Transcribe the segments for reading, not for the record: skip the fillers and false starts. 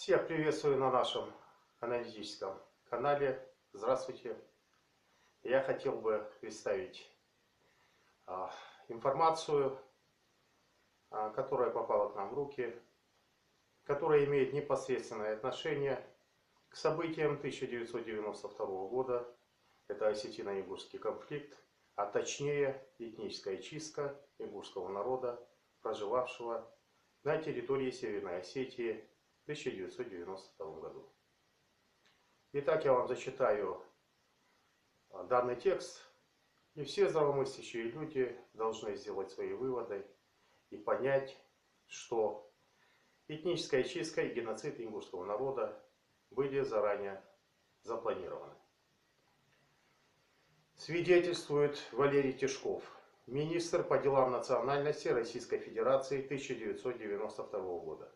Всех приветствую на нашем аналитическом канале. Здравствуйте. Я хотел бы представить информацию, которая попала к нам в руки, которая имеет непосредственное отношение к событиям 1992 года. Это осетино-ингушский конфликт, а точнее этническая чистка ингушского народа, проживавшего на территории Северной Осетии в 1992 году. Итак, я вам зачитаю данный текст, и все здравомыслящие люди должны сделать свои выводы и понять, что этническая чистка и геноцид ингушского народа были заранее запланированы. Свидетельствует Валерий Тишков, министр по делам национальности Российской Федерации 1992 года.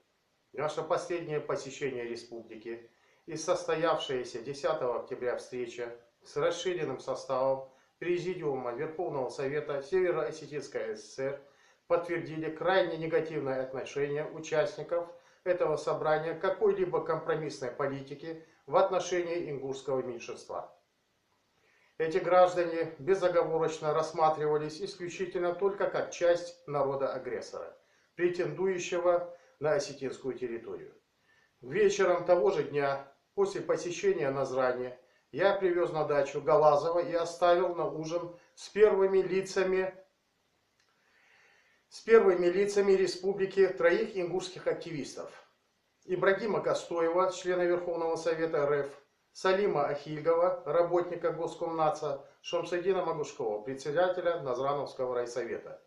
Наше последнее посещение республики и состоявшаяся 10 октября встреча с расширенным составом Президиума Верховного Совета Северо-Осетинской ССР подтвердили крайне негативное отношение участников этого собрания к какой-либо компромиссной политике в отношении ингушского меньшинства. Эти граждане безоговорочно рассматривались исключительно только как часть народа-агрессора, претендующего на осетинскую территорию. Вечером того же дня, после посещения Назрани, я привез на дачу Галазова и оставил на ужин с первыми лицами республики троих ингушских активистов: Ибрагима Костоева, члена Верховного Совета РФ, Салима Ахильгова, работника Госкомнадза, Шамсадина Магушкова, председателя Назрановского райсовета.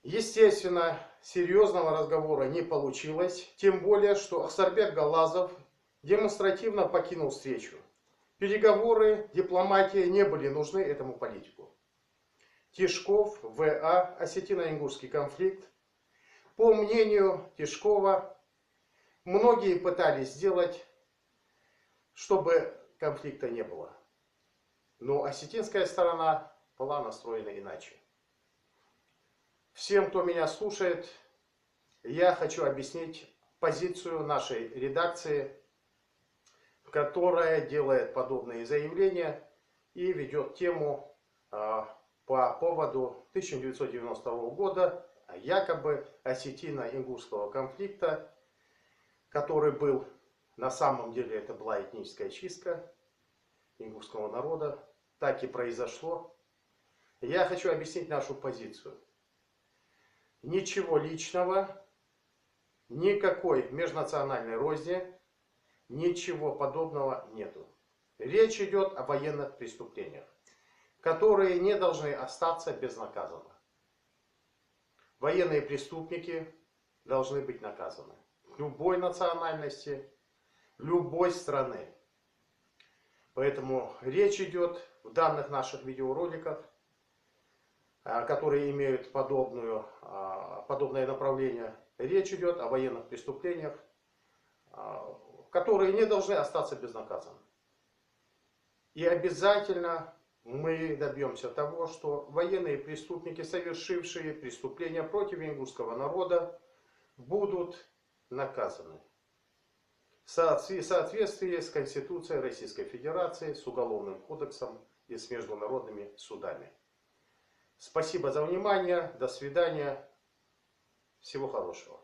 Естественно, серьезного разговора не получилось, тем более, что Ахсарбек Галазов демонстративно покинул встречу. Переговоры, дипломатия не были нужны этому политику. Тишков, В.А., осетино-ингушский конфликт. По мнению Тишкова, многие пытались сделать, чтобы конфликта не было. Но осетинская сторона была настроена иначе. Всем, кто меня слушает, я хочу объяснить позицию нашей редакции, которая делает подобные заявления и ведет тему по поводу 1992 года, якобы осетино-ингушского конфликта, который был, на самом деле это была этническая чистка ингушского народа, так и произошло. Я хочу объяснить нашу позицию. Ничего личного, никакой межнациональной розни, ничего подобного нету. Речь идет о военных преступлениях, которые не должны остаться безнаказанно. Военные преступники должны быть наказаны. Любой национальности, любой страны. Поэтому речь идет в данных наших видеороликах, которые имеют подобное направление, речь идет о военных преступлениях, которые не должны остаться безнаказанными. И обязательно мы добьемся того, что военные преступники, совершившие преступления против ингушского народа, будут наказаны в соответствии с Конституцией Российской Федерации, с Уголовным кодексом и с международными судами. Спасибо за внимание. До свидания. Всего хорошего.